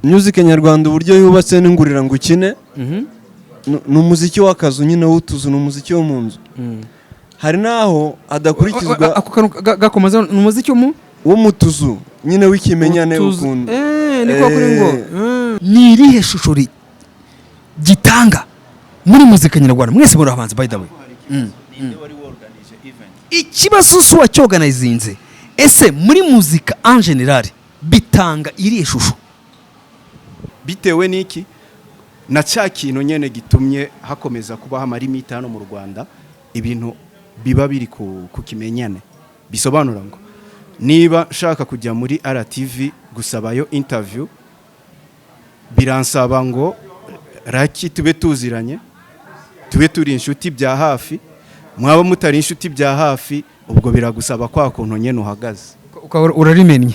music nyarwanda uburyo yubatse n'ingurira ngo ukine n'umuziki w'akazu nyine wutuzu n'umuziki wo mu nzu hari naho adakurikizwa ako gakomeza n'umuziki wo mutuzu nyine w'ikimenyane ukunda niko kuri ngo ni irihe shusho gitanga muri muzika nyarwanda mwese muri abahanzi by the way ikibazo si wacyorganizinze ese muri muzika en general bitanga irihe shusho bitewe n'iki na cya kintu nyene gitumye hakomeza kubaho amarimita hano mu Rwanda ibintu biba biri ku kimenyane bisobanura ngo niba nshaka kujya muri RTV gusabayo interview biransaba ngo raki tube tuziranye tube turi inshuti bya hafi mwaba mutari inshuti bya hafi ubwo biragusaba kwa kuntu nyene uhagaze urarimenye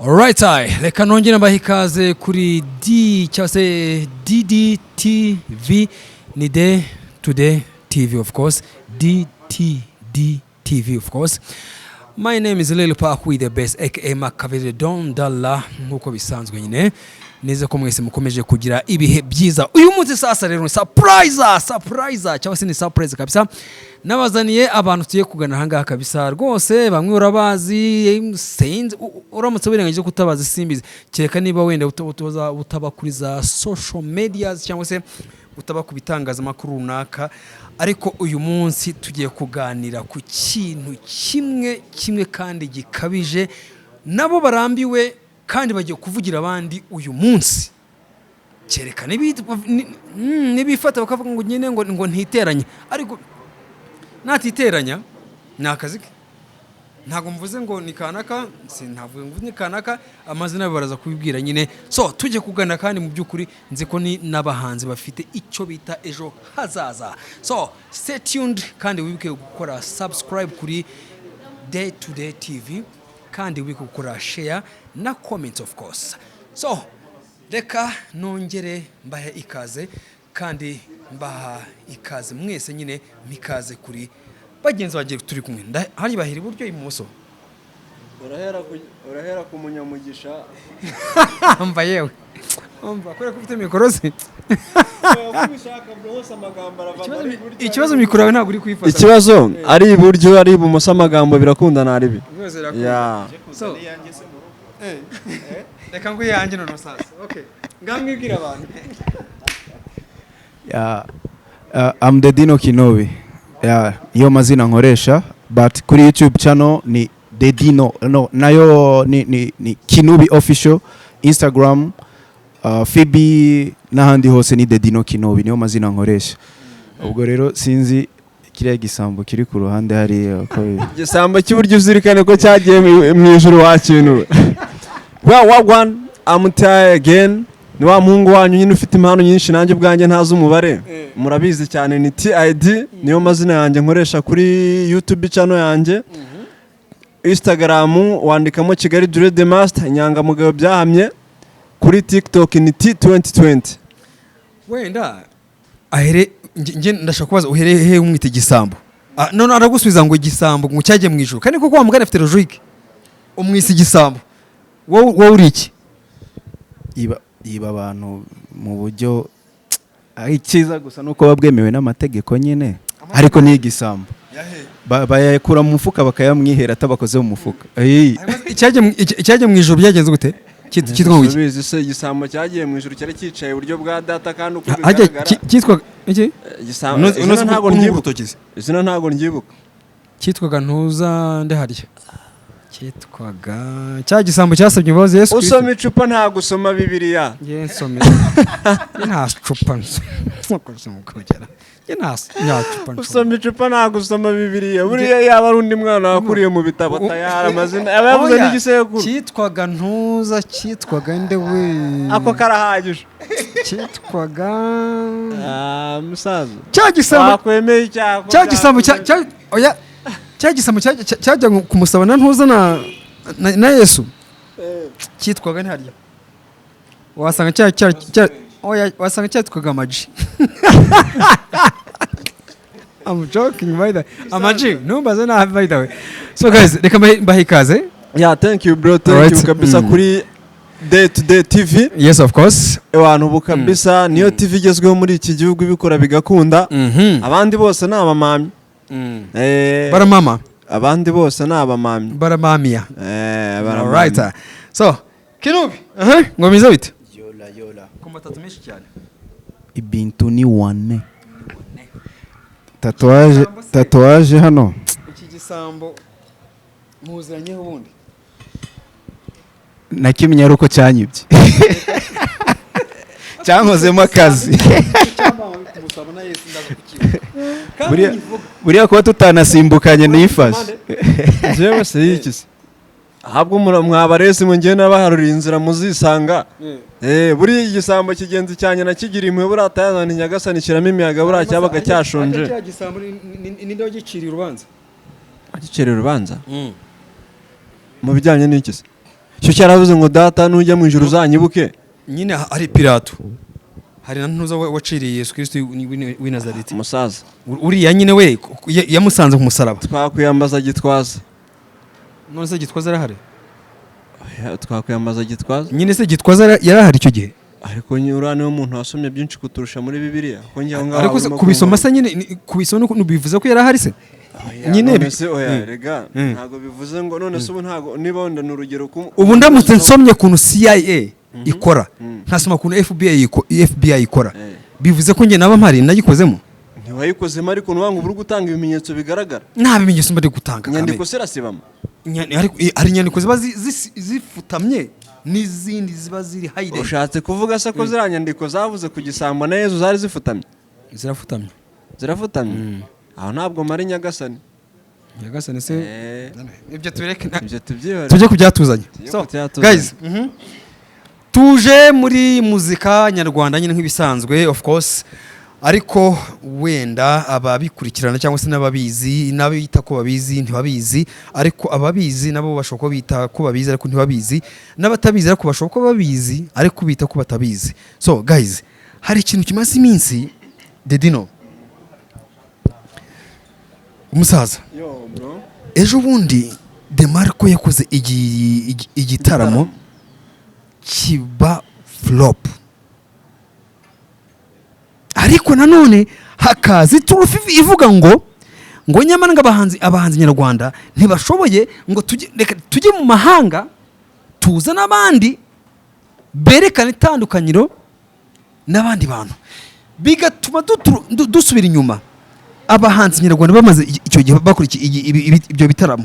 Alright, reka nongere mbahikaze kuri cyangwa se DDTV ni Day Today TV of course, DTD TV of course. My name is Lil Park with the best aka Makavire Don Dalla nkuko bisanzwe nyine neza ko mwese mukomeje kugira ibihe byiza. Uyu munsi sasa rero surprise cyangwa se ni surprise kabisa. Nabazaniye abantu tuye kugana hanga kabisa rwose bamwe urabazi sense uramutse wirengagije kutabaza simbizi kereka niba wenda utaba kuri za social medias cyangwa se utaba kubitangaza makuru runaka ariko uyu munsi tugiye kuganira ku kintu kimwe kandi gikabije nabo barambiwe kandi bagiye kuvugira abandi uyu munsi kereka nibifata bakavuga ngo nyine ngo ntiteranye ariko natiteranya nakazike ntago mvuze ngo ni kanaka sintavuye ngo ni kanaka amazina baraza kubibwira nyine so tujye kugana kandi mu byukuri nzi ko ni nabahanzi bafite icyo bita ejo hazaza so stay tuned kandi wibuke gukora subscribe kuri Day Today TV kandi wibuke gukora share na comment of course so reka nongere mbahe ikaze kandi mbaha ikaze mwese nyine mikaze kuri bagenzi bagiye turi kumwe hari bahiri buryo imuso urahera ku munyamugisha mva yewe mva kore kufite mikorosi ikibazo mikoro yawe ntabwo uri kwifata ikibazo ari iburyo ari ibumoso amagambo birakundana ari bi ya so reka ngo yanjye none sasa okay ngamwibwira abantu I'm the Dino Kinobi. Iyo mazina nkoresha but kuri YouTube channel ni The Dino nayo ni Kinobi official Instagram Phoebe n'ahandi hose ni The Dino Kinobi niyo mazina nkoresha ubwo rero sinzi kiriya gisambo kiri ku ruhande hari gisambo cy'uburyo uzirikane ko cyagiye mu ijuru wakintu wagwan amutaye again ni wa muhungu wanyu nyine ufite impano nyinshi nanjye ubwanjye ntazi umubare murabizi cyane ni TID niyo mazina yanjye nkoresha kuri YouTube channel yanjye Instagram wandikamo Kigali Dread Master inyangamugabo byahamye kuri TikTok ni T2020 wenda ahere nge ndashaka kubaza uhereye umwite igisambo none aragusubiza ngo igisambo ngo cyaje mu ijuru kandi koko wamugana afite logique umwisi igisambo wowe uri iki iba abantu mu buryo icyiza gusa nuko babwemewe n'amategeko nyine ariko ni igisambo bayakura mu mufuka bakayamwihera atabakoze mu mufuka icyaje mu ijuru byagenze gute cyitwa ngo iki se igisambo cyagiye mu ijuru cyari cyicaye uburyo bwa data kandi uko bigaragara cyitwa iki igisambo izina ntago ndyibuka cyitwaga ntuza nde harya cyitwaga cya gisambo cyasabye imbabazi Yesu Kristo usoma icupa nta gusoma Bibiliya yensome nta cupa nsokora nta cupa usoma icupa nta gusoma Bibiliya buriya yaba ari undi mwana wakuriye mu bitabo tayara amazina abavuze n'igisekuru cyitwaga ntuza cyitwaga nde we ako karahagije cyitwaga musaza cya gisambo wakwemeye icyaha cya gisambo oya cya gisambo cyajya kumusaba na ntuza na Yesu cyitwaga ntiharya wasanga wasanga cyitwaga amaji. I'm joking by the way. Amaji numbaze na by the way. So guys, reka mbahe ikaze. Yeah, thank you bro, thank you kabisa kuri Day to Day TV. Yes of course. Abantu ubu kabisa niyo TV igezweho muri iki gihugu bikora bigakunda. Abandi bose ni abamami. Baramama. Abandi bose ni abamami. Baramamia. Baramami. Alright. So, Kinubi. Ngomiza bite? Yola. Kumba tatumishi cyane. Ibintu ni wane. Tatuaje hano. Iki gisambo muziranye ubundi. Nakimenya ruko cyanyibye. Cyankozemo akazi. Buriya kuba tutanasimbukanye nifashe. Jewe se yikise. Ahabwo mwabarese mu ngiye nabaharuriye inzira muzisanga. Buri igisambo kigenzi cyanye nakigira imwe buratayana Nyagasani imiyaga bura cyabaga cyashonje. Cya gisambo ni ndo giciri urubanza. Agiciri urubanza? Mu bijyanye n'ikise. Cyo cyaravuze ngo data nujya mu ijuru uzanyibuke. Nyine ari Pilato. Hari nantuza waciriye Yesu Kristo w'i Nazareti. Musaza. Uriya nyine we yamusanze ku musaraba. Twakwiyambaza Gitwaza. None se Gitwaza arahari? Twakwiyambaza Gitwaza. Nyine se Gitwaza yarahari icyo gihe. Ariko nyura niwe muntu wasomye byinshi kuturusha muri Bibiliya. Ko ngiye ngaho. Ariko kubisoma se nyine kubisoma no bivuze ko yarahari se. Nyine bise oya rega ntago bivuze ngo none se ubu ntago niba wenda n'urugero ubu ndamutse nsomye kuntu CIA ikora ntasoma kuntu FBI ikora bivuze ko nge naba mpari nagikozemo ntiwayikozemo ariko nubangu buri gutanga ibimenyetso bigaragara nta bimenyetso mba gutanga nyandiko serasibama ari nyandiko ziba zifutamye n'izindi ziba ziri hide. Ushatse kuvuga se ko zira nyandiko zavuze ku gisambo na Yesu zari zifutamye zirafutamye aho ntabwo mari Nyagasani se ibyo tureke ibyo tubyihore tujye kubyatuzanye. So guys tuje muri muzika nyarwanda nyine nk'ibisanzwe of course, ariko wenda ababikurikirana cyangwa se n'ababizi n'abita ko babizi ntibabizi, ariko ababizi nabo bashobora bita ko babizi ariko ntibabizi, n'abatabizi ariko bashobora babizi ariko bita ko batabizi. So guys, hari ikintu kimaze iminsi Dedino umusaza ejo bundi Demarco yakoze igitaramo kiba flop, ariko nanone hakazi turufi ivuga ngo nyamara abahanzi nyarwanda ntibashoboye ngo tujye mu mahanga tuza n'abandi berekana itandukanyiro n'abandi bantu, bigatuma dusubira inyuma. Abahanzi nyarwanda bamaze icyo gihe bakurikiye ibyo bitaramo,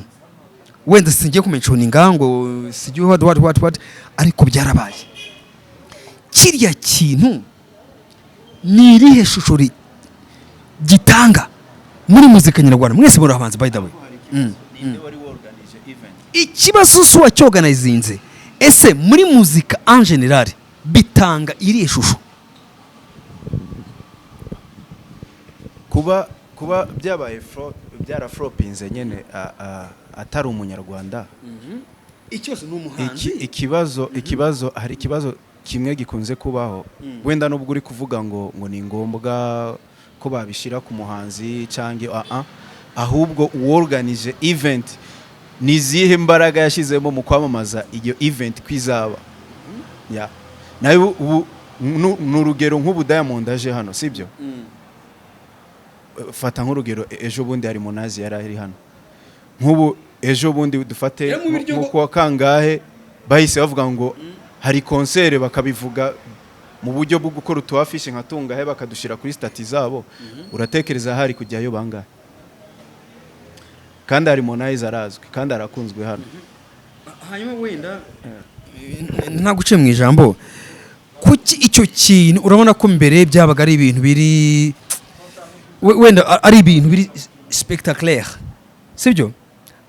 wenda singiye kumentioninga ngo sigiye what ariko byarabaye. Kiriya kintu ni irihe shusho gitanga muri muzika nyarwanda? Mwese muri abahanzi by the way, ikibazo so wacyorganizinze ese muri muzika en general bitanga irihe shusho? kuba byabaye byaraflopinze nyene atari umunyarwanda. Ikibazo n'umuhanzi ikibazo hari ikibazo kimwe gikunze kubaho, wenda nubwo uri kuvuga ngo ni ngombwa ko babishira ku muhanzi cyangwa ahubwo uorganize event nizihe mbaraga yashizemo mu kwamamaza iyo event kwizaba. Nayo n'urugero nk'ubu Diamond aje hano sibyo, fata nk'urugero ejo bundi hari Monazi yari hano, nk'ubu ejo bundi dufate kwa kangahe bahise bavuga ngo hari concert bakabivuga mu buryo bwo gukora utuafishe nka tungahe bakadushira kuri stati zabo. Uratekereza hari kujyayo bangahe? Kandi hari Monazi arazwi kandi arakunzwe hano. Hanyuma wenda nta guce mu ijambo kuki icyo kintu urabona ko mbere byabaga ari ibintu biri wenda ari ibintu biri spectaculaire sibyo,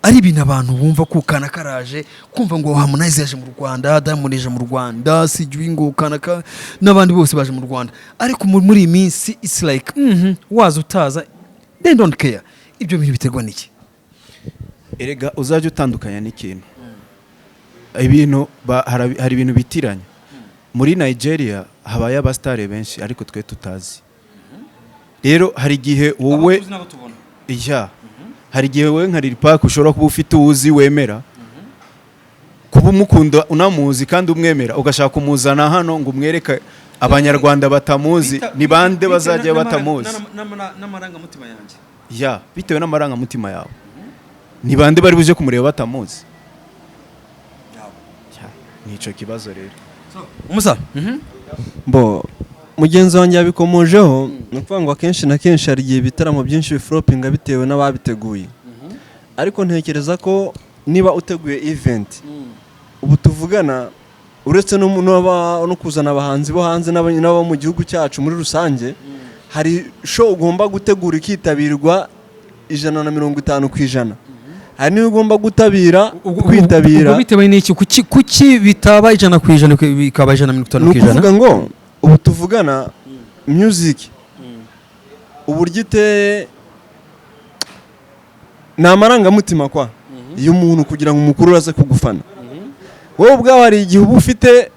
ari ibintu abantu bumva kukana karaje kumva ngo Harmonize yaje mu Rwanda, Diamond yaje mu Rwanda, sigiye ngo kanaka n'abandi bose baje mu Rwanda, ariko muri iyi minsi it's like waza utaza they don't care. Ibyo bintu biterwa n'iki? Erega uzaje utandukanya n'ikintu ibintu hari ibintu bitiranya muri Nigeria habaye abastare benshi ariko twe tutazi rero hari igihe wowe hari igihe wowe nka Lil Pac ushobora kuba ufite uwuzi wemera kuba umukunda unamuzi kandi umwemera ugashaka kumuzana hano ngo umwereke abanyarwanda batamuzi ni bande bazajya batamuzi n'amarangamutima yanjye bitewe n'amarangamutima yawe ni bande bari buje kumureba batamuzi nico kibazo rero umusa bo mugenzi wanjye yabikomojeho ni ukuvuga ngo akenshi na kenshi hari igihe ibitaramo byinshi biforopinga bitewe n'ababiteguye ariko ntekereza ko niba uteguye event ubu tuvugana uretse no kuzana abahanzi bo hanze n'abo mu gihugu cyacu muri rusange hari show ugomba gutegura ikitabirwa 150%. Hari niyo ugomba gutabira kwitabira bitewe n'iki kuki bitaba 100% bikaba 150%. Ni ukuvuga ngo ubu tuvugana music uburyo iteye ni amarangamutima kwa iyo umuntu kugira ngo umukuru aze kugufana wowe ubwawe hari igihe uba ufite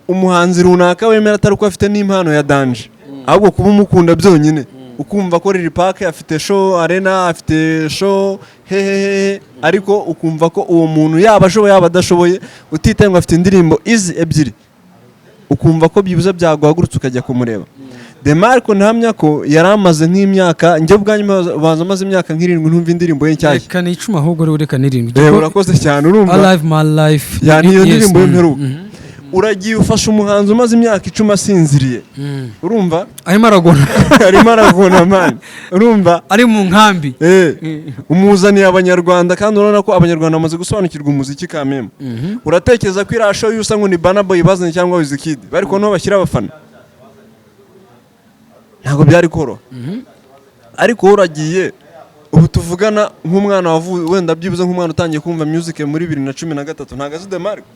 umuhanzi runaka wemera atari uko afite n'impano ya danje ahubwo kuba umukunda byonyine ukumva ko Lil Pac afite show arena afite show hehehe ariko ukumva ko uwo muntu yaba ashoboye yaba adashoboye utitaye ngo afite indirimbo izi ebyiri ukumva ko byibuze byaguhagurutse ukajya kumureba Demarco ntamya ko yaramaze nk'imyaka njye ubwanyuma baza amaze imyaka nk'irindwi ntumva indirimbo ye nshyashya reka nicuma ahubwo reka n'irindwi urakoze cyane urumva Alive My Life yani iyo ndirimbo y'imperuka uragiye ufasha umuhanzi umaze imyaka 10 asinziriye urumva arimo aragona man urumva ari mu nkambi umuzaniye abanyarwanda kandi urabona ko abanyarwanda bamaze gusobanukirwa umuziki kameme uratekereza ko irasho yusa ngo ni Burna Boy bazanye cyangwa Wizkid bari ko no bashyira abafana ntago byari koro ariko uragiye ubu tuvugana nk'umwana wenda byibuze nk'umwana utangiye kumva music muri 2013 ntago azi Demarco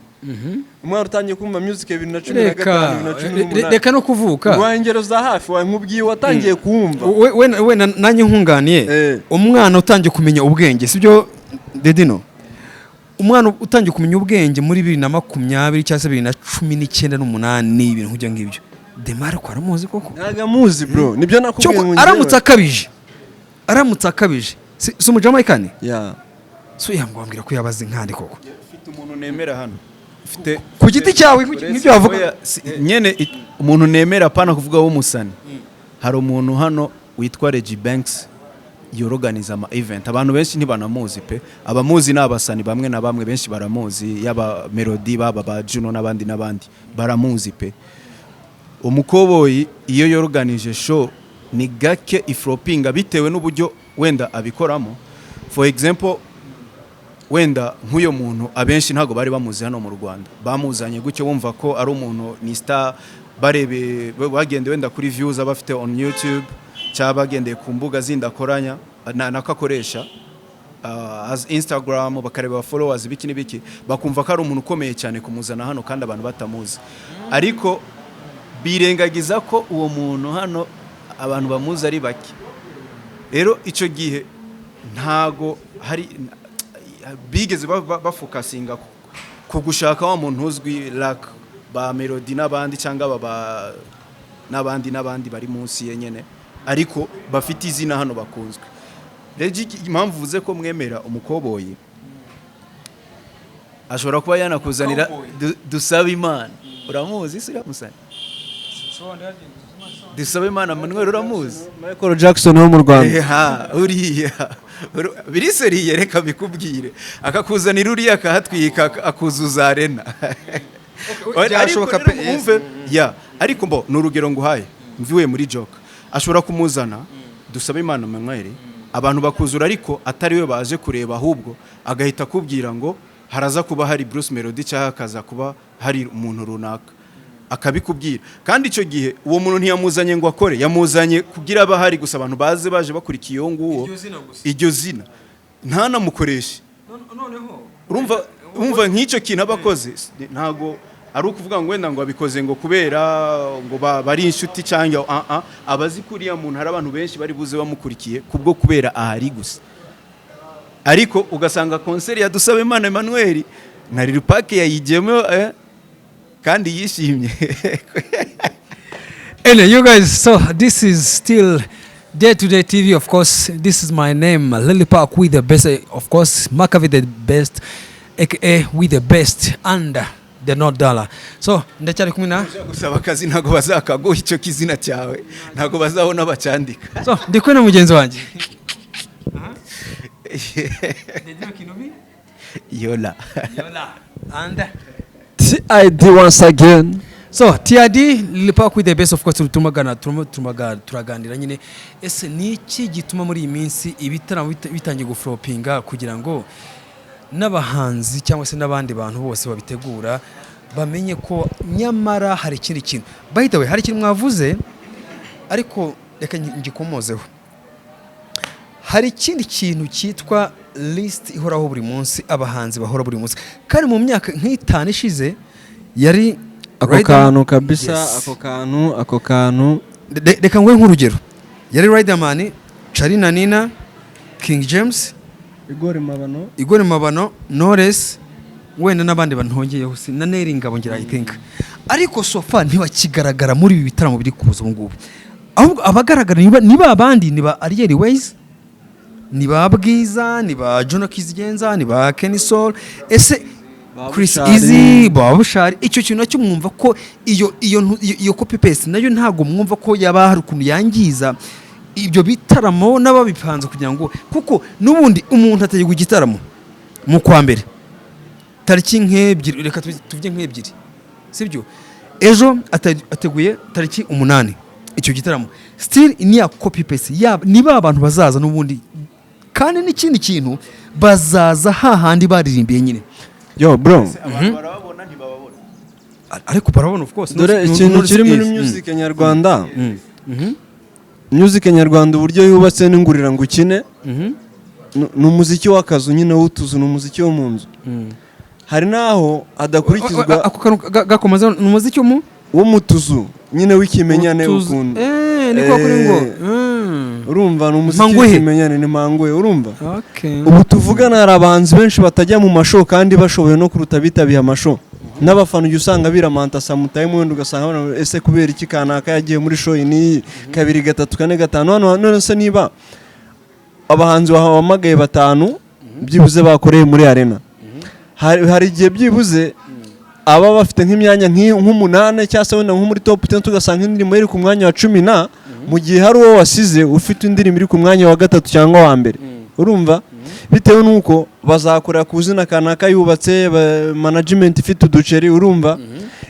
umwana utangiye kumva music 2015 reka no kuvuka rwangero za hafi nkubwiye watangiye kumva we nanjye nkunganiye umwana utangiye kumenya ubwenge sibyo Dedino umwana utangiye kumenya ubwenge muri 2020 cyangwa 2019 n'umunani ibintu nkujya ngibyo Demarco aramuzi koko ntaga muzi bro nibyo nakubwiye ngo aramutse akabije si umujamaikani so yambwira ko yabaze nkandi koko ufite umuntu nemera hano ufite ku giti cyawe nk'ibyo wavuga nyene umuntu nemera pana kuvuga wo musani hari umuntu hano witwa Reggie Banks yorganiza ama event abantu benshi ntibanamuzi pe abamuzi n'abasani bamwe na bamwe benshi baramuzi yaba Melody baba ba Juno n'abandi baramuzi pe umukoboyi iyo yorganije show ni gake ifropinga bitewe n'uburyo wenda abikoramo for example wenda nk'uyo muntu abenshi ntago bari bamuzi hano mu Rwanda bamuzanye gucyo wumva ko ari umuntu ni star barebe bagende wenda kuri views abafite on YouTube cyaba bagendeye ku mbuga zindi akoranya nakakoresha as Instagram bakareba followers biki nibiki bakumva ko ari umuntu ukomeye cyane kumuzana hano kandi abantu batamuzi ariko birengagiza ko uwo muntu hano abantu bamuzi ari baki rero ico gihe ntago hari bigeze bafokasinga ku gushaka wa muntu uzwi like ba Melody n'abandi cyangwa baba n'abandi bari munsi yenyene ariko bafite izina hano bakunzwe regi impamvu vuze ko mwemera umukoboyi ashobora kuba yanakuzanira dusaba Imana uramuzi sira musani dusaba Imana Manuel uramuzi Michael Jackson wo mu Rwanda uriya biriseriye reka bikubwire akakuzanira uriya akahatwika akuzuza arena byashoboka pe ariko mbo n'urugero nguhaye mviwe muri joke ashobora kumuzana dusaba Imana Manuel abantu bakuzura ariko atari we baje kureba ahubwo agahita kubwira ngo haraza kuba hari Bruce Melody cyangwa akaza kuba hari umuntu runaka akabikubwira kandi ico gihe uwo muntu ntiyamuzanye ngo akore yamuzanye kugira abahari gusa abantu baze baje bakurikiye iyo nguwo iryo zina ntanamukoreshe urumva nk'icyo kintu abakoze ntago ari ukuvuga ngo wenda ngo abikoze ngo kubera ngo bari inshuti cyangwa abazi kuriya muntu hari abantu benshi bari buze bamukurikiye kubwo kubera ahari gusa ariko ugasanga konseri ya Dusaba Imana Emmanuel na Lil Pac yayigiyemo kandi yishimye. Anyway, you guys, so this is still Day to Day TV, of course. This is my name, Lily Park with the best, of course, Makavi the best, aka with the best, and the not dollar. So, ndacyari kumwe na gusaba akazi ntago bazakaguha icyo kizina cyawe, ntago bazabona bacandika. So, ndi kumwe na mugenzi wanjye. Yola. And TID once again. so TID Lily Park with the best, of course, turaganira nyine ese niki gituma muri iyi minsi ibitaramo bitangiye guflopinga kugira ngo n'abahanzi cyangwa se n'abandi bantu bose babitegura bamenye ko nyamara hari ikindi kintu. By the way, hari ikintu mwavuze ariko reka ngikomozeho. Hari ikindi kintu cyitwa list ihoraho buri munsi, abahanzi bahora buri munsi, kandi mu myaka nk'itanu ishize yari ako kantu kabisa, ako kantu reka ngwe nk'urugero, yari Riderman, Charly na Nina, King James, Igor Mabano, Knowless, wenda n'abandi bantongeyeho na Neri Ngabo ngira I think. Ariko sofa ntibakigaragara muri ibi bitaramo biri kuza ubu ngubu. Ahubwo abagaragara niba abandi niba Ariel Ways, niba Bwiza, niba Juno Kizigenza, niba Kenny Soul, ese Chris Easy, Babushari. Icyo kintu nacyo mwumva ko iyo copy paste nayo ntago mwumva ko yaba hari ukuntu yangiza ibyo bitaramo n'ababipanze kugira ngo, kuko nubundi umuntu ategura igitaramo mu kwa mbere tariki nk'ebyiri, reka tuvuge nk'ebyiri, sibyo? Ejo ateguye tariki 8 icyo gitaramo, still niya copy paste niba abantu bazaza nubundi, kandi n'ikindi kintu bazaza hahandi baririmbiye nyine. Yo bro, barababona ntibababona, ariko barabona of course. Dore ikintu kiri muri music nyarwanda, music nyarwanda uburyo yubatse n'ingurira ngo ukine, n'umuziki w'akazu nyine w'utuzu, n'umuziki wo mu nzu. Hari naho adakurikizwa ako kantu gakomaza n'umuziki wo mu tuzu nyine w'ikimenyane ukunda. Niko kuri ngo urumva n'umuziki w'ikimenyane ni mangwe, urumva? Okay. Ubu tuvugana hari abahanzi benshi batajya mu mashow kandi bashoboye no kuruta bitabiye amashow. N'abafana ujya usanga biramanta samutaye wenda ugasanga ese kubera iki kanaka yagiye muri show ni 2 3 4 5 none se niba abahanzi bahamagaye 5 byibuze bakoreye muri arena, hari igihe byibuze aba bafite nk'imyanya nk'umunane cyangwa se wenda nko muri top 10 tugasanga indirimbo iri ku mwanya wa 10 na mu gihe hari uwo wasize ufite indirimbo iri ku mwanya wa 3 cyangwa wa mbere, urumva? Bitewe nuko bazakorera kuzina kanaka yubatse management ifite uduceri, urumva?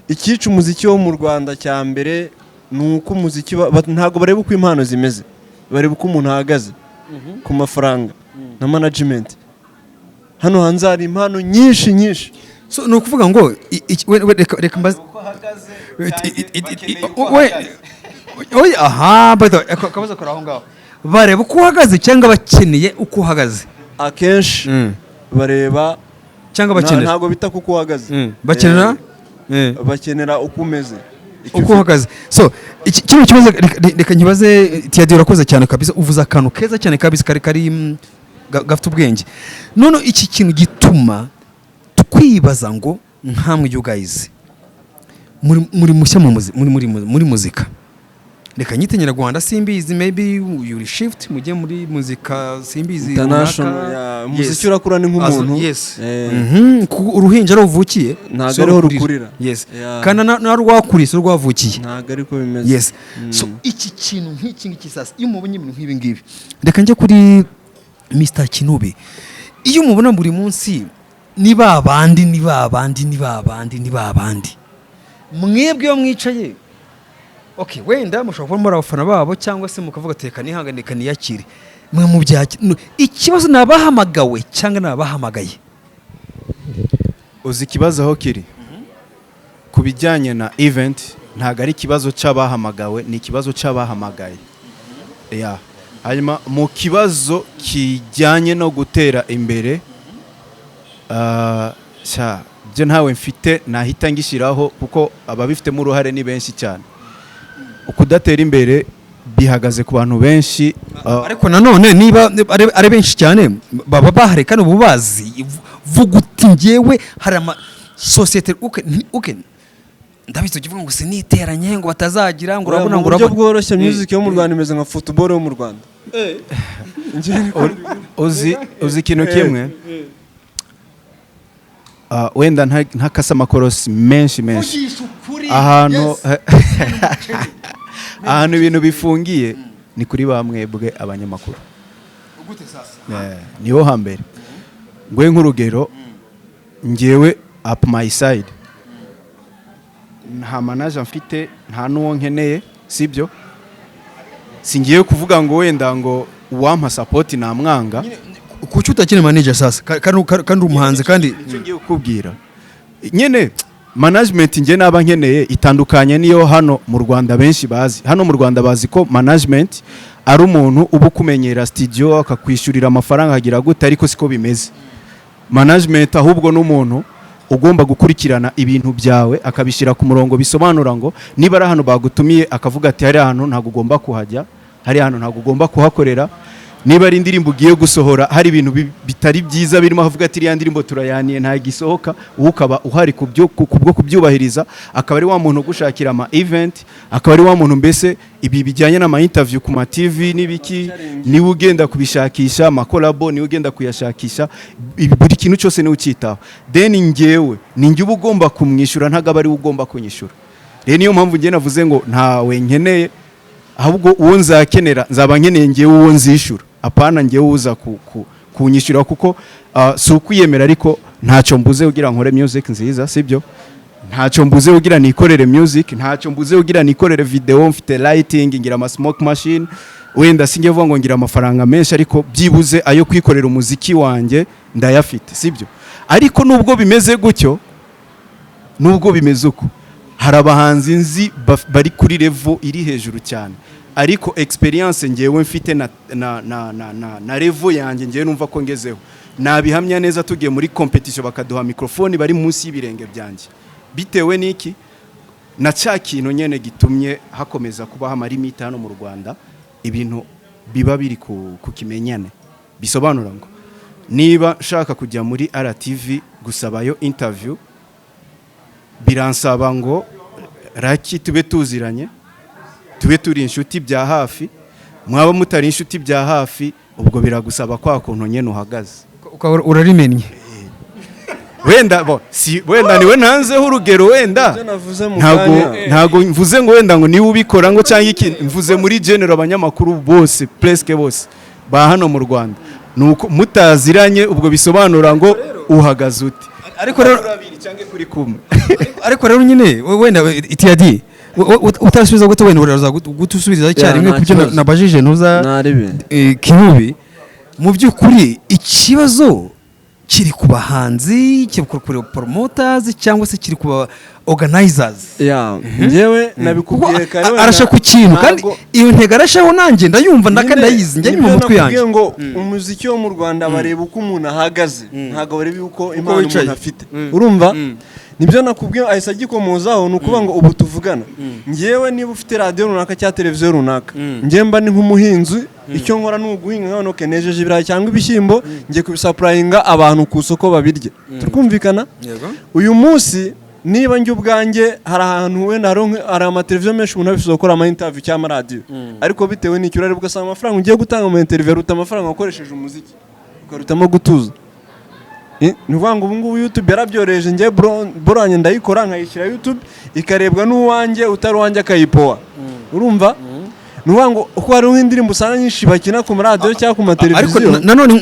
Ikica umuziki wo mu Rwanda cya mbere nuko umuziki ntago bareba uko impano zimeze, bareba uko umuntu ahagaze ku mafaranga na management. Hano hanze hari impano nyinshi. So no kuvuga ngo reka mbaze oya, aha bado akabaza kora aho ngaho, bareba uko uhagaze cyangwa bakeneye uko uhagaze? Akenshi bareba cyangwa bakenera, ntago bita kuko uhagaze, bakenera uko umeze, uko uhagaze. So kino kibazo reka nkibaze TID, urakoze cyane kabisa, uvuza akantu keza cyane kabisa kari gafite ubwenge. None iki kintu gituma tukwibaza ngo nkamwe you guys muri mushya muri muzika, reka nyite Nyarwanda simbizi, maybe you shift mujye muri muzika simbizi international, muziki urakura ni nk'umuntu. Yes. Uruhinja ruvukiye ntago ariho rukurira. Yes. Kana na rwakurisa rwavukiye ntago ariko bimeze. Yes. So iki kintu nk'iki sasa iyo mubonye ibintu nk'ibi ngibi, reka njye kuri Mr. Kinube, iyo mubona buri munsi niba abandi mwebwe yo mwicaye, okay, wenda mushobora kuba muri abafana babo cyangwa se mukavuga teka nihanganeka niyakire, mwe mu byaki ikibazo nabahamagawe cyangwa nabahamagaye? Uzi ikibazo aho kiri ku bijyanye na event, ntago ari ikibazo cy'abahamagawe, ni ikibazo cy'abahamagaye. Hanyuma mu kibazo kijyanye no gutera imbere, byo ntawe mfite nahita ngishyiraho, kuko ababifitemo uruhare ni benshi cyane. Ukudatera imbere bihagaze ku bantu benshi, ariko nanone niba ari benshi cyane baba bahari kandi ububazi vuga uti ngewe hari ama societe okay ndabizi ukivuga ngo siniteranye ngo batazagira ngo urabona ngo urabona bworoshye music yo mu Rwanda imeze nka football yo mu Rwanda uzi ikintu kimwe wenda ntakasa amakorosi menshi ahantu ibintu bifungiye ni kuri ba mwebwe abanyamakuru niho hambere ngwe nk'urugero ngewe up my side nta manager mfite nta n'uwo nkeneye sibyo singiye kuvuga ngo wenda ngo uwampa support namwanga kuki utakiri manager sasa kandi umuhanzi kandi ngiye kukubwira nyene management nge naba nkeneye itandukanye niyo hano mu Rwanda benshi bazi hano mu Rwanda bazi ko management ari umuntu ubu kumenyera studio akakwishyurira amafaranga agira gute ariko siko bimeze management ahubwo n'umuntu ugomba gukurikirana ibintu byawe akabishira ku murongo bisobanura ngo niba ari hano bagutumiye akavuga ati hari hano ntago ugomba kuhajya hari hano ntago ugomba kuhakorera niba ari indirimbo ugiye gusohora hari ibintu bitari byiza birimo havuga ati ya ndirimbo turayaniye nta gisohoka ukaba uhari kubwo kubyubahiriza akaba ari wa muntu gushakira ama event akaba ari wa muntu mbese ibi bijyanye n'ama interview ku ma TV nibiki ni ugenda kubishakisha ama collab ni ugenda kuyashakisha buri kintu cyose ni ukitaho then ngewe ninjye ugomba kumwishyura ntago ari ugomba kunyishyura rero niyo mpamvu ngiye navuze ngo ntawe nkeneye ahubwo uwo nzakenera nzaba nkeneye ngewe uwo nzishyura apana ngewe uza kunyishyura kuko si ukwiyemera ariko ntacyo mbuze ugira nkore music nziza sibyo ntacyo mbuze ugira nikorere music ntacyo mbuze ugira nikorere video mfite lighting ngira ama smoke machine wenda singe vuga ngo ngira amafaranga menshi ariko byibuze ayo kwikorera umuziki wanjye ndayafite sibyo ariko nubwo bimeze gutyo nubwo bimeze uko hari abahanzi nzi bari kuri level iri hejuru cyane ariko experience ngewe mfite na level yanjye ngewe numva ko ngezeho nabihamya neza tugiye muri competition bakaduha microphone bari munsi y'ibirenge byanjye bitewe niki na cya kintu nyene gitumye hakomeza kuba amarimita hano mu Rwanda ibintu biba biri ku kimenyane bisobanura ngo niba shaka kujya muri RTV gusabayo interview biransaba ngo raki tube tuziranye tube turi inshuti bya hafi mwaba mutari inshuti bya hafi ubwo biragusaba kwa kuntu nyene uhagaze urarimenye wenda niwe ntanzeho urugero wenda ntago mvuze ngo wenda ngo niwe ubikora ngo cyangwa iki mvuze muri general abanyamakuru bose presque bose ba hano mu Rwanda nuko mutaziranye ubwo bisobanura ngo uhagaze uti ariko rero cyangwa kuri kumwe ariko rero nyine wenda itiyadi utasubiza gute wenda uraza gutusubiza icyarimwe kubyo nabajije ntuza kibubi mu by'ukuri ikibazo kiri ku bahanzi kiri ku promoters cyangwa se kiri ku organizers ngewe nabikubwiye kare arasha ku kintu kandi iyo ntega arashaho nanjye ndayumva ndakandayizi njye mu mutwe yanjye ngo umuziki wo mu Rwanda bareba uko umuntu ahagaze ntago bareba uko impano umuntu afite urumva nibyo nakubwiye ahise agikomozaho nukuba ngo ubu tuvugana ngewe niba ufite radio runaka cya televiziyo runaka ngiye mba ni nk'umuhinzi icyo nkora n'uguhinga nkano kenejeje ibirayi cyangwa ibishyimbo ngiye kubisuplyinga abantu ku soko babirye turkumvikana uyu munsi niba njye ubwanjye hari ahantu wenda hari amateleviziyo menshi umuntu abifuza gukora ama interview cyangwa radio ariko bitewe n'icyo urari bwasanga amafaranga ugiye gutanga mu interview ruta amafaranga wakoresheje umuziki ukarutamo gutuza nuvuga ngo ubu ngubu YouTube yarabyoreje ngiye boranye ndayikora nkayishyira YouTube ikarebwa n'uwanjye utari wanjye akayipoa urumva nuvuga ngo uko hari nk'indirimbo usanga nyinshi bakina ku radio cyangwa ku mateleviziyo ariko nanone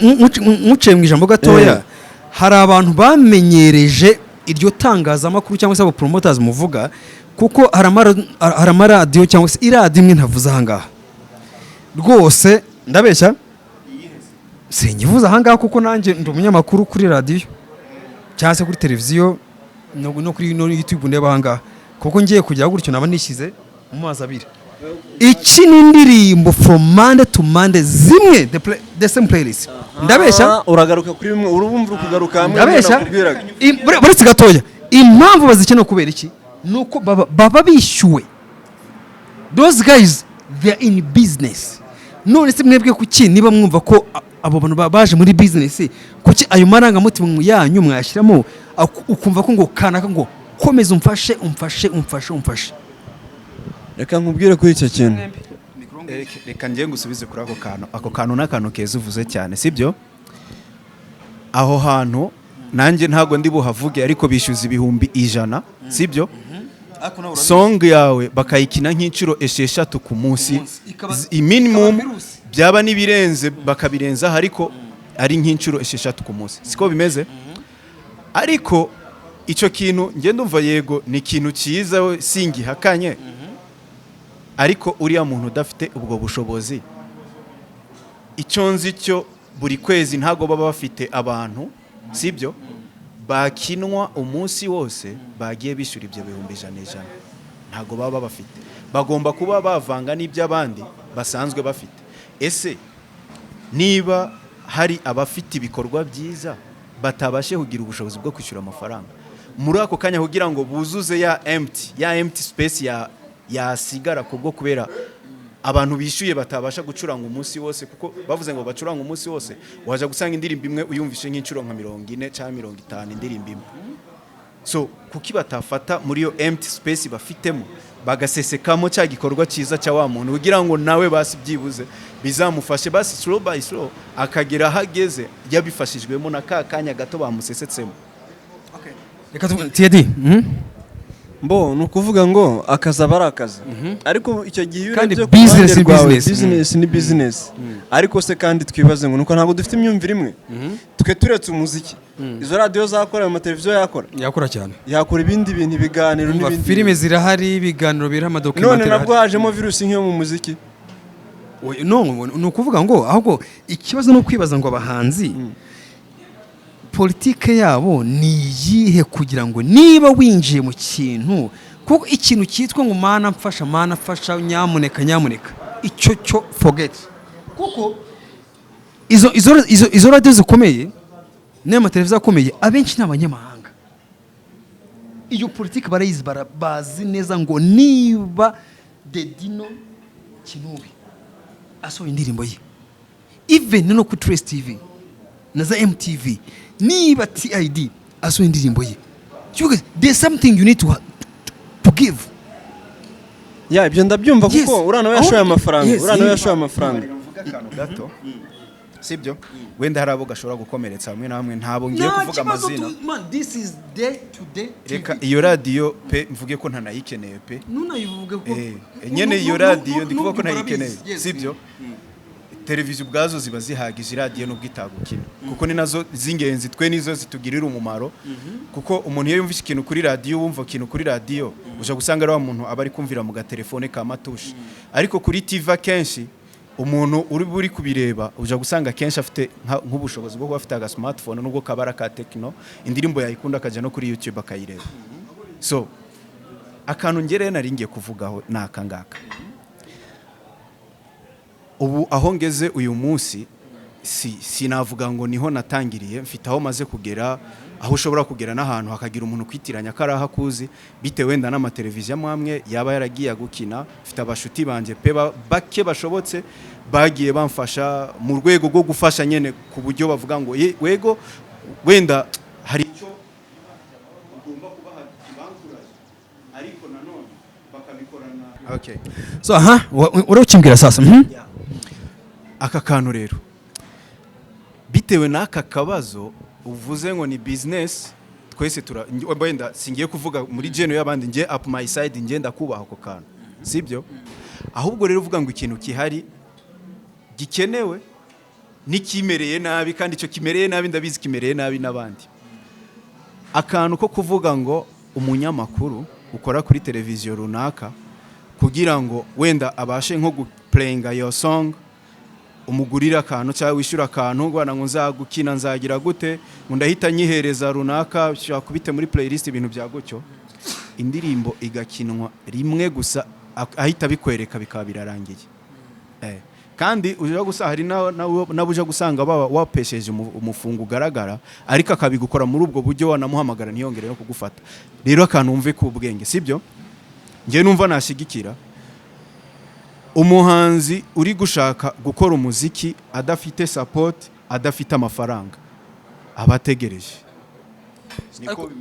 nkuciye mu ijambo gatoya hari abantu bamenyereje iryo tangazamakuru cyangwa se abo promoters muvuga kuko hari amaradiyo cyangwa se iradiyo imwe ntavuze ahangaha rwose ndabeshya sinyivuze ahangaha kuko nanjye ndi umunyamakuru kuri radiyo cyangwa se kuri televiziyo no kuri YouTube ndeba ahangaha kuko ngiye kujya gutyo naba nishyize mu mazi abiri iki ni indirimbo from Monday to Monday zimwe the same playlist ndabeshya uragaruka kuri bimwe urubumva kugaruka hamwe ndabeshya buretse gatoya impamvu bazikena kubera iki nuko baba bishyuwe those guys they are in business none se mwebwe kuki niba mwumva ko abo bantu baje muri business kuki ayo marangamutima yanyu mwashyiramo ukumva ko ngo kanaka ngo komeza umfashe reka nkubwire kuri icyo kintu reka ngiye ngusubize kuri ako kantu n'akantu keza uvuze cyane sibyo aho hantu nanjye ntago ndi buhavuge ariko bishyuza 100 sibyo song yawe bakayikina nk'inshuro 6 ku munsi minimum byaba nibirenze bakabirenza ariko ari nk'inshuro 6 ku munsi siko bimeze ariko icyo kintu nge ndumva yego ni ikintu cyiza singihakanye ariko uriya muntu udafite ubwo bushobozi icyo nzi cyo buri kwezi ntago baba bafite abantu sibyo bakinwa umunsi wose bagiye bishyura ibyo 100 ntago baba bafite bagomba kuba bavanga n'iby'abandi basanzwe bafite ese niba hari abafite ibikorwa byiza batabashe kugira ubushobozi bwo kwishyura amafaranga muri ako kanya kugira ngo buzuze ya empty space yasigara kubwo kubera abantu bishyuye batabasha gucuranga umunsi wose kuko bavuze ngo bacuranga umunsi wose waje gusanga indirimbo imwe uyumvishe nk'inshuro nka 40 cyangwa 50 indirimbo imwe so kuki batafata muri yo empty space bafitemo bagasesekamo cya gikorwa cyiza cya wa muntu kugira ngo nawe basi byibuze bizamufashe basi slow by slow akagera hageze yabifashijwemo na kanya gato bamusesetsemo. Okay, reka TD mbo nukuvuga ngo akaza barakaza ariko icyo gihe kandi business ni business ariko se kandi twibaze ngo nuko ntabwo dufite imyumvire imwe twe turetse umuziki izo radio zakora mu televiziyo yakora cyane yakora ibindi bintu ibiganiro n'ibindi filime zirahari ibiganiro biri amadocumentary none nabwo hajemo virus nk'iyo mu muziki no nukuvuga ngo ahubwo ikibazo no kwibaza ngo abahanzi politike yabo ni yihe kugira ngo niba winjiye mu kintu kuko ikintu cyitwa ngo mana mfasha nyamuneka icyo cyo forget kuko izo radio zikomeye n'amateleviziyo akomeye abenshi n'abanyamahanga iyo politike barayizi bazi neza ngo niba Dedino Kinubi asohoye indirimbo ye even no ku Trace TV na za MTV niba TID asohoye indirimbo ye there's something you need to give ibyo ndabyumva kuko urana yashoye amafaranga gato sibyo wenda harabo gashobora gukomeretsa hamwe namwe ntabo ngiye kuvuga amazina this is day to day reka iyo radio pe mvuge ko ntanayikeneye pe nunayivuge ko nyene iyo radio ndikuvuga ko ntayikeneye sibyo televiziyo ubwazo ziba zihagije radio n'ubwitagukina kuko ni nazo zingenzi twe nizo zitugirira umumaro kuko umuntu iyo yumvise ikintu kuri radio wumva ikintu kuri radio uje gusanga ari wa muntu abari kumvira mu gatelefone ka matushi ariko kuri TV kenshi umuntu uri kubireba uje gusanga kenshi afite nk'ubushobozi bwo kuba afite aga smartphone nubwo kabara ka Techno indirimbo yayikunda akaja no kuri YouTube akayireba so akantu ngere nari ngiye kuvugaho nakangaka ubu aho ngeze uyu munsi sinavuga ngo niho natangiriye mfite aho maze kugera aho ushobora kugera n'ahantu hakagira umuntu kwitiranya karaha kuzi bitewe wenda n'amateleviziyo amwe yaba yaragiye gukina mfite abashuti banje pe bake bashobotse bagiye bamfasha mu rwego rwo gufasha nyene ku buryo bavuga ngo wego wenda hari icyo ugomba kubaha kibankuraje ariko nanone bakabikorana okay so urakimbwira sasa aka kantu rero bitewe n'aka kabazo uvuze ngo ni business twese wenda singiye kuvuga muri geno y'abandi nge up my side nge ndakubaha ako kantu sibyo ahubwo rero uvuga ngo ikintu kihari gikenewe nikimereye nabi kandi icyo kimereye nabi ndabizi kimereye nabi n'abandi akantu ko kuvuga ngo umunyamakuru ukora kuri televiziyo runaka kugira ngo wenda abashe nko guplayinga your song umugurira akantu cyangwa wishyura akantu ngo ngo nzagukina nzagira gute ngo ndahita nyihereza runaka kubite muri playlist ibintu bya gutyo indirimbo igakinwa rimwe gusa ahita bikwereka bikaba birarangiye kandi uje gusa hari nabuje gusanga wapesheje umufungo ugaragara ariko akabigukora muri ubwo buryo wanamuhamagara ntiyongere no kugufata rero akantu umve ku bwenge sibyo ngiye numva nashigikira umuhanzi uri gushaka gukora umuziki adafite support adafite amafaranga abategereje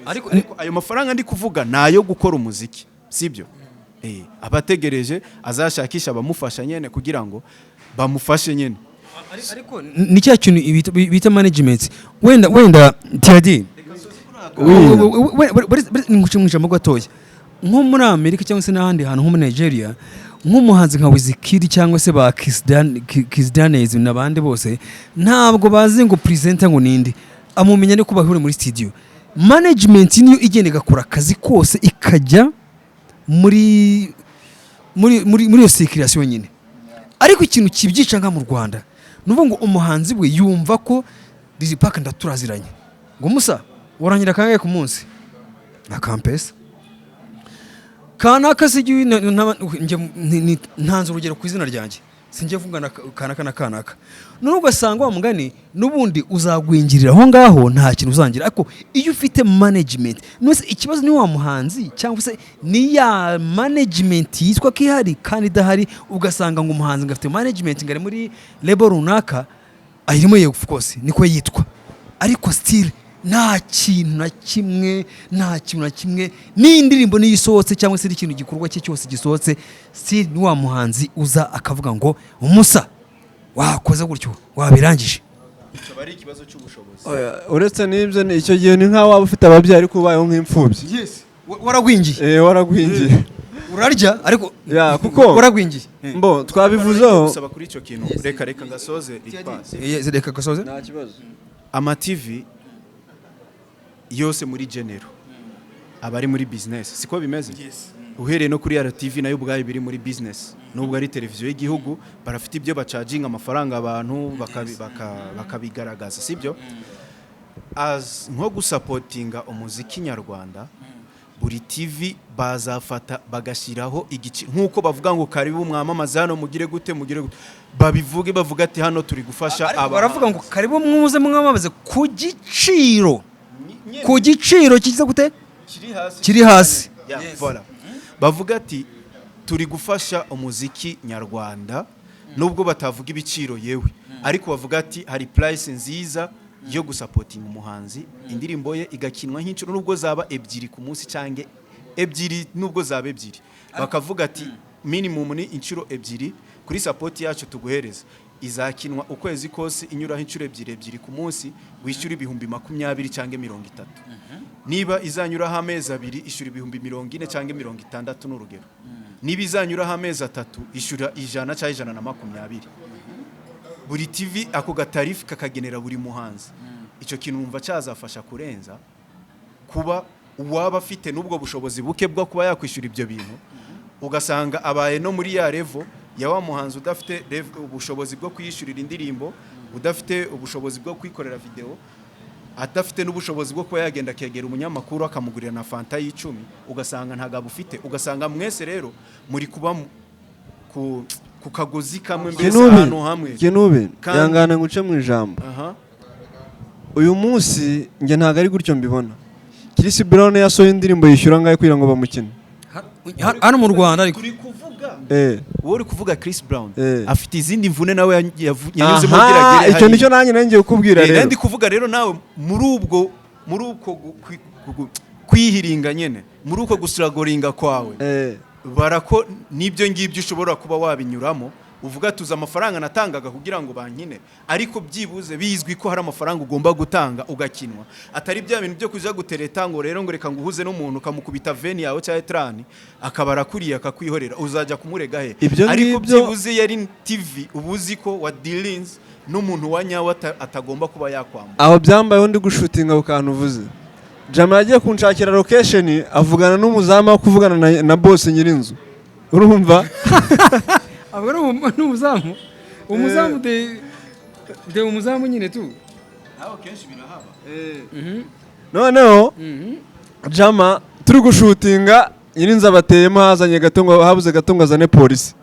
ariko ayo mafaranga ndi kuvuga nayo gukora umuziki sibyo abategereje azashakisha abamufasha nyene kugira ngo bamufashe nyene ariko ni cya kintu bita management wenda TRD ngucimwisha gatoya nko muri Amerika cyangwa se n'ahandi hantu nko muri Nigeria nk'umuhanzi nka Wizkid cyangwa se ba Kizdanez n'abandi bose ntabwo bazi ngo presenter ngo nindi amumenya ne kuba muri studio management niyo igenda igakora akazi kose ikajya muri iyo circulation nyine ariko ikintu kibyica nka mu Rwanda nuvuga ngo umuhanzi we yumva ko Dizzy Park ndaturaziranye ngo musa waranyira kangaye ku munsi na campus kanaka sigiye ntanze urugero ku izina ryanjye sinjye vungana kanaka none ugasanga wa mugani nubundi uzagwingirira aho ngaho nta kintu uzangira ariko iyo ufite management nose ikibazo ni wa muhanzi cyangwa se ni ya management yitwa kihari kandi dahari ugasanga ngo umuhanzi ngafite management ngari muri label runaka ayirimo ye of course niko yitwa ariko still nta kintu na kimwe n'indirimbo niyisohotse cyangwa se ikintu gikorwa cye cyose gisohotse still ni wa muhanzi uza akavuga ngo umusa wakoze gutyo wabirangije icyo bari ikibazo cy'ubushobozi uretse n'ibyo icyo gihe ni nka waba ufite ababyeyi ariko ubayeho nk'imfubyi waragwingiye waragwingiye urarya ariko kuko waragwingiye mbo twabivuzeho gusaba kuri icyo kintu reka gasoze reka gasoze nta kibazo ama TV yose muri genero abari muri business siko bimeze uhereye no kuri RTV nayo ubwayo biri muri business nubwo ari televiziyo y'igihugu barafite ibyo bacaging amafaranga abantu bakabigaragaza sibyo as nko gusupportinga umuziki nyarwanda buri TV bazafata bagashiraho igice nkuko bavuga ngo karibu mwamamaza hano mugire gute babivuge bavuga ati hano turi gufasha baravuga ngo karibu mwuze mwamamaze ku giciro kiza gute kiri hasi voilà bavuga ati turi gufasha umuziki nyarwanda nubwo batavuga ibiciro yewe ariko bavuga ati hari price nziza yo gusupporting umuhanzi indirimbo ye igakinwa nk'inshuro nubwo zaba ebyiri ku munsi cyangwa ebyiri nubwo zaba ebyiri bakavuga ati minimum ni inshuro ebyiri kuri support yacu tuguhereza izakinwa ukwezi kose inyuraho inshuro ebyiri ku munsi wishyura ibihumbi 20 cyangwa 30 niba izanyuraho amezi abiri ishyura ibihumbi 40 cyangwa 60 n'urugero niba izanyuraho amezi 3 ishyura 100 cyangwa 120 buri TV ako gatarifu kakagenera buri muhanzi icyo kintu numva cyazafasha kurenza kuba uwaba afite n'ubwo bushobozi buke bwo kuba yakwishyura ibyo bintu ugasanga abaye no muri ya level ya wa muhanzi udafite ubushobozi bwo kuyishyurira indirimbo udafite ubushobozi bwo kwikorera video adafite n'ubushobozi bwo kuba yagenda kegera umunyamakuru akamugurira na fanta y'10 ugasanga ntagabo ufite ugasanga mwese rero muri kuba ku kagozi kamwe mbese ahantu hamwe kinube yangana nguce mu ijambo uyu munsi nge ntago ari gutyo mbibona Chris Brown yasohoye indirimbo yishyura ngaye kugira ngo bamukine hano mu Rwanda ariko uri kuvuga Chris Brown afite izindi mvune nawe yanyuze mu giragere icyo nicyo nanjye ngiye kukubwira rero ndi kuvuga rero nawe muri uko kwihiringa nyene muri uko gusiragoringa kwawe barako nibyo ngibyo ushobora kuba wabinyuramo uvuga tuza amafaranga natangaga kugira ngo bankine ariko byibuze bizwi ko hari amafaranga ugomba gutanga ugakinwa atari bya bintu byo kuja gutereta ngo rero ngo reka nguhuze n'umuntu kamukubita veni yawe cya etrani akabara kuriye akakwihorera uzajya kumurega he ariko byibuze yari TV ubuzi ko wa dealings n'umuntu wanyawe atagomba kuba yakwamba aho byambayeho ndi gushutinga ukantu uvuze Jama yagiye kunshakira location avugana n'umuzamu wo kuvugana na boss nyirinzu urumva abagore n'umuzamu de umuzamu nyine tu aho kenshi birahaba noneho Jama turi gushutinga nyirinzu abateyemo hazanye gatongo habuze gatongo azane polisi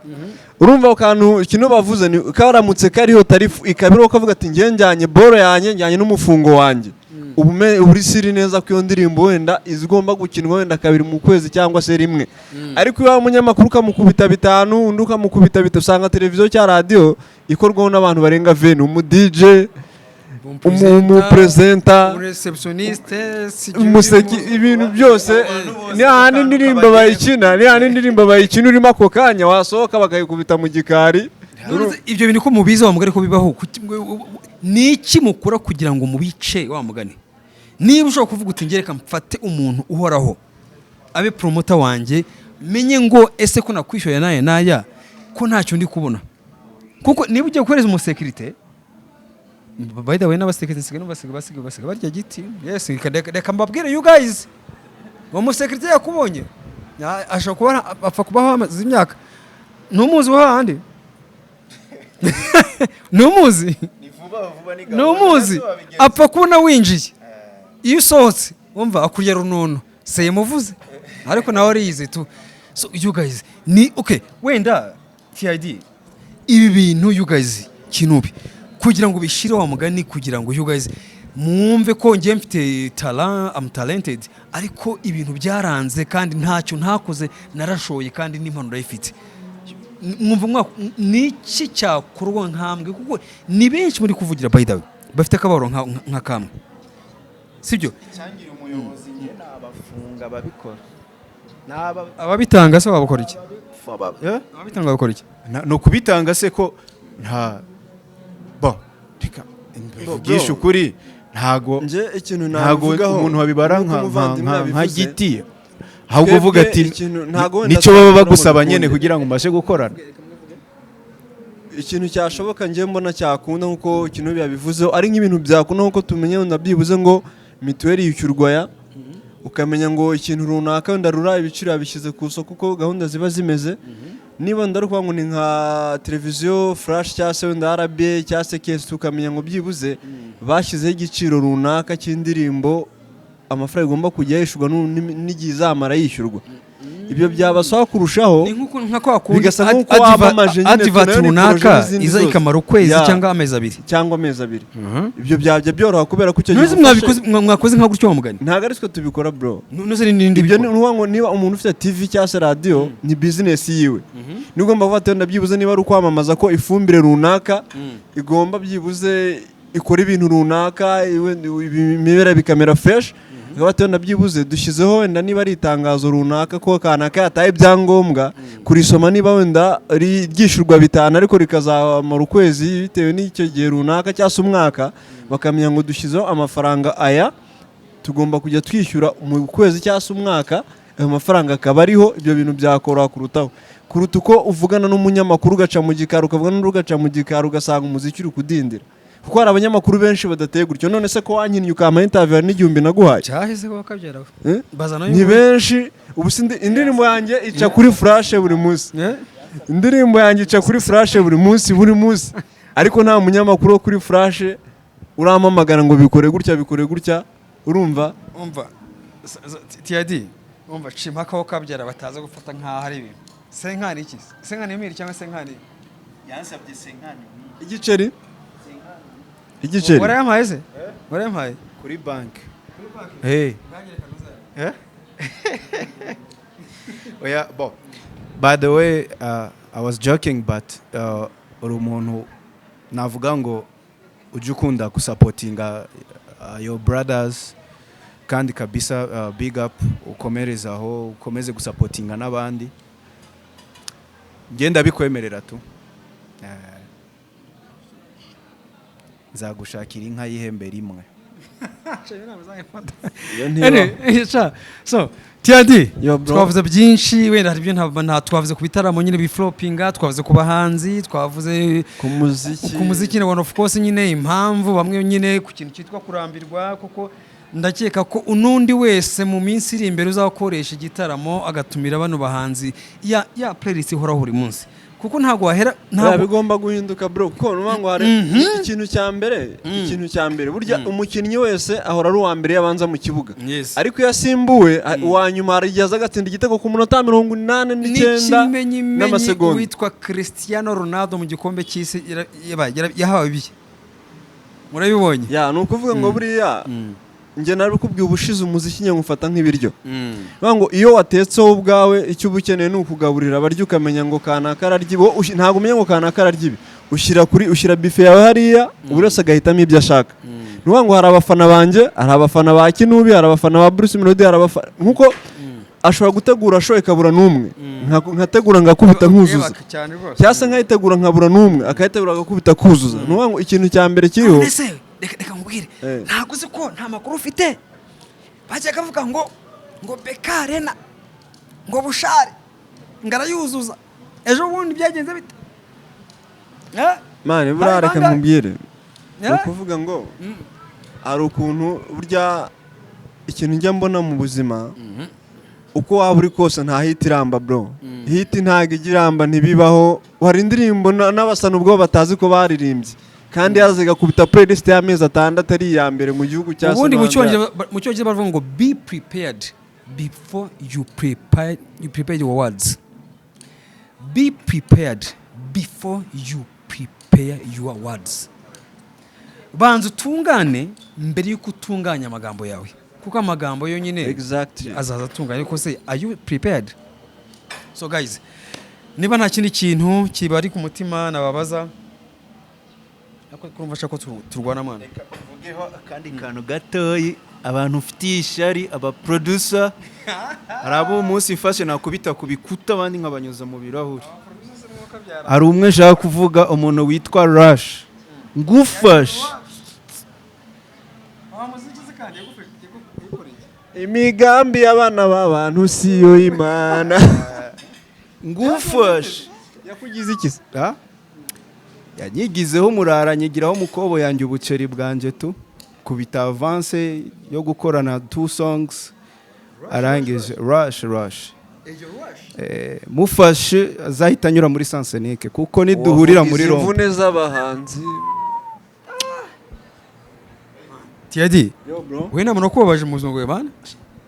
urumva akantu kino bavuze ni karamutse kariho tarifu ikabiro kavuga ati njyanye boro yanjye njyanye n'umufungo wanjye uri siri neza ko iyo ndirimbo wenda izigomba gukinwa wenda kabiri mu kwezi cyangwa se rimwe ariko iyo umunyamakuru kamukubita 5 undi ukamukubita 3 usanga televiziyo cya radio ikorwaho n'abantu barenga 20 umu DJ umu presenter receptioniste umuseki ibintu byose ni ahandi indirimbo bayikina urimo ako kanya wasohoka bakayikubita mu gikari ibyo bintu ko mubizi wa mugari ko bibaho niki mukura kugira ngo mubice wa mugani niba ushobora kuvuga uti ngereka mfate umuntu uhoraho abe promoter wanjye menye ngo ese ko nakwishoye naya ko ntacyo ndi kubona kuko niba ugiye gukoreza umusekirite by the way n'abasekirite basiga barya giti yes reka mbabwire you guys wa musekirite yakubonye ashobora kuba apfa kubaho amaze imyaka numuzi wa handi numuzi apfa kubona winjiye iyo usohotse wumva akurya runono seye muvuze ariko nawe ariyize tu so you guys ni okay wenda TID ibi bintu you guys kinubi kugira ngo bishire wa mugani kugira ngo you guys mwumve ko ngiye mfite talent am talented ariko ibintu byaranze kandi ntacyo ntakoze narashoye kandi n'impanuro ifite mwumva niki cyakorwa nkambwe kuko ni benshi muri kuvugira by the way bafite akabaro nka kamwe sibyo cyangira umuyobozi nge nabafunga babikora ababitanga se babakora iki ababitanga babakora iki no kubitanga se ko nta bo reka mvugisha ukuri ntago nje ikintu navugaho umuntu wabibara nka giti ahubwo uvuga ati nico baba bagusaba nyene kugira ngo mbashe gukorana ikintu cyashoboka nje mbona cyakunda nkuko ikintu byabivuzeho ari nk'ibintu byakunda nkuko tumenye ndabyibuze ngo mituweli yishyurwa ya ukamenya ngo ikintu runaka ndarura ibiciro yabishyize ku soko kuko gahunda ziba zimeze niba ndarukuba ngo ni nka televiziyo flash cyangwa se wenda RBA cyangwa se KS tukamenya ngo byibuze bashyizeho igiciro runaka cy'indirimbo amafaranga igomba kujya yishyurwa n'igihe izamara yishyurwa ibyo byabasaba kurushaho ni nkuko nka kwa kundi bigasa nkuko wabamaje nyine advert runaka iza ikamara ukwezi cyangwa amezi abiri ibyo byabye byoroha kubera ko icyo gihe mwakoze nka gutyo mugani ntago ari twe tubikora bro nuze n'indi ibyo ni ngo niba umuntu ufite TV cyangwa se radio ni business yiwe nigomba kuba ndabyibuze niba ari ukwamamaza ko ifumbire runaka igomba byibuze ikora ibintu runaka imibera bikamera fresh gabato ndabyibuze dushizeho wenda niba ari itangazo runaka ko kanaka yataye ibyangombwa kurisoma niba wenda ryishurwa 5 ariko rikazamara ukwezi bitewe n'icyo gihe runaka cyase umwaka bakamenya ngo dushizeho amafaranga aya tugomba kujya twishyura mu kwezi cyase umwaka ayo mafaranga akaba ariho ibyo bintu byakora kurutaho kuruta uko uvugana n'umunyamakuru gaca mu gikaro ukavugana n'urugaca mu gikaro ugasanga umuziki uri kudindira kuko hari abanyamakuru benshi badateye gutyo none se ko wanyinnye ukama interview n'igihumbi naguhaye cyahise ko bakabyeraho bazana ni benshi ubu indirimbo yanjye ica kuri flash buri munsi indirimbo yanjye ica kuri flash buri munsi ariko nta munyamakuru wo kuri flash uramamagana ngo bikore gutya urumva TID umva chimaka ko kabyera bataza gufata nka hari ibintu senkani iki senkani miri cyangwa senkani yansabye senkani igiceri warayampaye se warayampaye kuri bank oya bo by the way I was joking but uri umuntu navuga ngo ujye ukunda gusupportinga your brothers kandi kabisa big up ukomerezaho ukomeze gusupportinga n'abandi ngenda bikwemerera tu nzagushakira inka y'ihembe rimwe so TID twavuze byinshi wenda hari ibyo nta twavuze ku bitaramo nyine biflopinga twavuze ku bahanzi twavuze ku muziki na one of course nyine impamvu bamwe nyine ku kintu cyitwa kurambirwa kuko ndakeka ko unundi wese mu minsi iri imbere uzakoresha igitaramo agatumira bano bahanzi ya playlist ihoraho buri munsi kuko ntago wahera bigomba guhinduka bro kuko nubango hari ikintu cya mbere burya umukinnyi wese ahora ari uwa mbere yabanza mu kibuga ariko yasimbuwe uwanyuma arigiza agatsinda igitego ku munota 89 n'amasegonda witwa Cristiano Ronaldo mu gikombe cy'isi yahawe biye murabibonye nukuvuga ngo buriya nge narabikubwiye ubushize umuziki nyamufata nk'ibiryo ngo iyo watetseho ubwawe icyo uba ukeneye ni ukugaburira abarya ukamenya ngo kanaka ararya ntabwo umenya ngo kanaka ararya ibi ushyira bife yawe hariya buri wese agahitamo ibyo ashaka nuvuga ngo hari abafana banjye hari abafana ba Kinubi hari abafana ba Bruce Melody hari abafana nkuko ashobora gutegura show ikabura n'umwe nkategura ngakubita nkuzuza cyase nkayitegura nkabura n'umwe akayitegura agakubita kuzuza nuvuga ngo ikintu cya mbere kiriho reka nkubwire ntabwo uzi ko nta makuru ufite bajya kavuga ngo Bekarena ngo Bushare ngarayuzuza ejo bundi byagenze bite mane burareka nkubwire no kuvuga ngo ari ukuntu burya ikintu njya mbona mu buzima uko waba uri kose nta hit iramba bro hit ntago igiramba ntibibaho hari indirimbo n'abasana ubwo batazi ko baririmbye kandi yazaga kubita playlist y'amezi 6 ari iya mbere mu gihugu cya ubundi mu cyongereza bavuga ngo be prepared before you prepare your words. Be prepared before you prepare your words. Banza utungane mbere yuko utunganya amagambo yawe kuko amagambo yo nyine azaza atunganye ko se are you prepared? So guys, niba nta kindi kintu kibari ku mutima nababaza kurumva ko turwana mana uvugeho akandi kantu gatoyi abantu ufitiye ishari aba producer arabo umunsi mfashe nakubita kubikuta abandi nkabanyuza mu birahuri ari umwe shaka kuvuga umuntu witwa Rush ngufashe imigambi y'abana b'abantu siyo imana ngufashe yakugize iki yanyigizeho murara nyigiraho mukobo yanjye ubuceri bwanje tu kubita avance yo gukorana 2 songs arangije Rush mufashe azahita nyura muri Sansenike kuko niduhurira muri Roma imvune z'abahanzi Tiadi we namano kubabaje mu buzima bwawe bana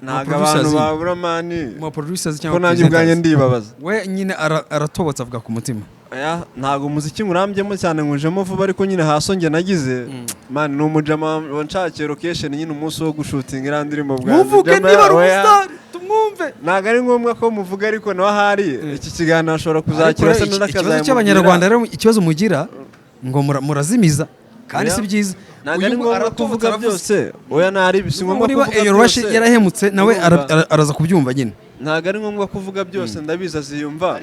ntago abantu babura mani mu producers cyangwa ko nanjye ubwanye ndibabaza we nyine aratobotsa avuga ku mutima ntago umuziki ngurambyemo cyane nkujemo vuba ariko nyine hasonge nagize man ni umujama wanshakiye location nyine umunsi wo gushutinga irandirimo bwanjye muvuge niba rustar tumwumve ntago ari ngombwa ko muvuga ariko naho hari iki kiganiro ashobora kuzakira se n'akazaye cy'abanyarwanda rero ikibazo mugira ngo murazimiza kandi si byiza ntago ari ngombwa kuvuga byose oya ntari bisingomba kuvuga byose yarahemutse nawe araza kubyumva nyine ntago ari ngombwa kuvuga byose ndabiza ziyumva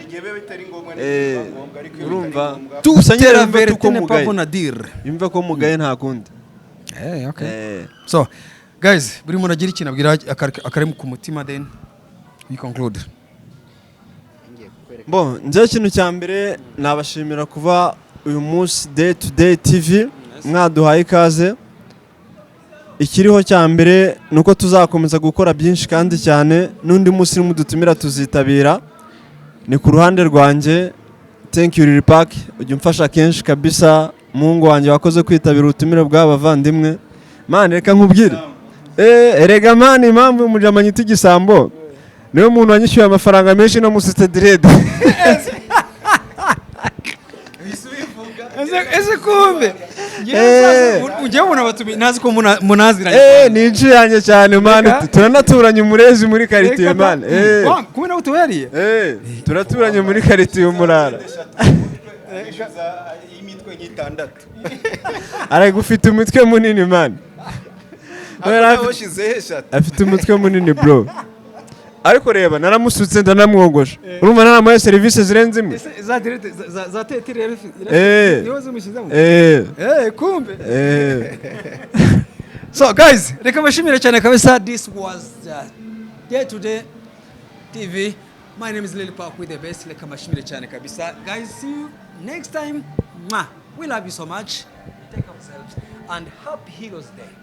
urumva tusanyera verite ne pas bon à dire yumva ko mugaye nta kundi okay so guys buri muntu agira ikintu abwira akari ku mutima then we conclude bon nje ikintu cya mbere nabashimira kuva uyu munsi Day to Day TV mwaduhaye ikaze ikiriho cya mbere nuko tuzakomeza gukora byinshi kandi cyane n'undi munsi mudutumira tuzitabira ni ku ruhande rwanjye thank you Lil Pac ujye umfasha kenshi kabisa mungu wanjye wakoze kwitabira ubutumire bw'abavandimwe man reka nkubwire erega man impamvu umujama nyita igisambo niwe muntu wanyishyuye amafaranga menshi no musiste direde ese kumbe ujye ubona batumi nazi ko munaziranye ni yanjye cyane man turanaturanye umurezi muri quartier man kumwe nawe tuwariye turaturanye muri quartier umurara imitwe nk'itandatu ari gufite umutwe munini man afite umutwe munini bro ariko reba naramusutse ndanamwogosha urumva naramuhaye serivisi zirenze imwe za direct za tetire niho zimushyizemo kumbe so guys reka bashimire cyane kabisa this was Day to Day TV my name is Lil Pac with the best reka bashimire cyane kabisa guys see you next time we love you so much take care of yourselves and happy Heroes Day.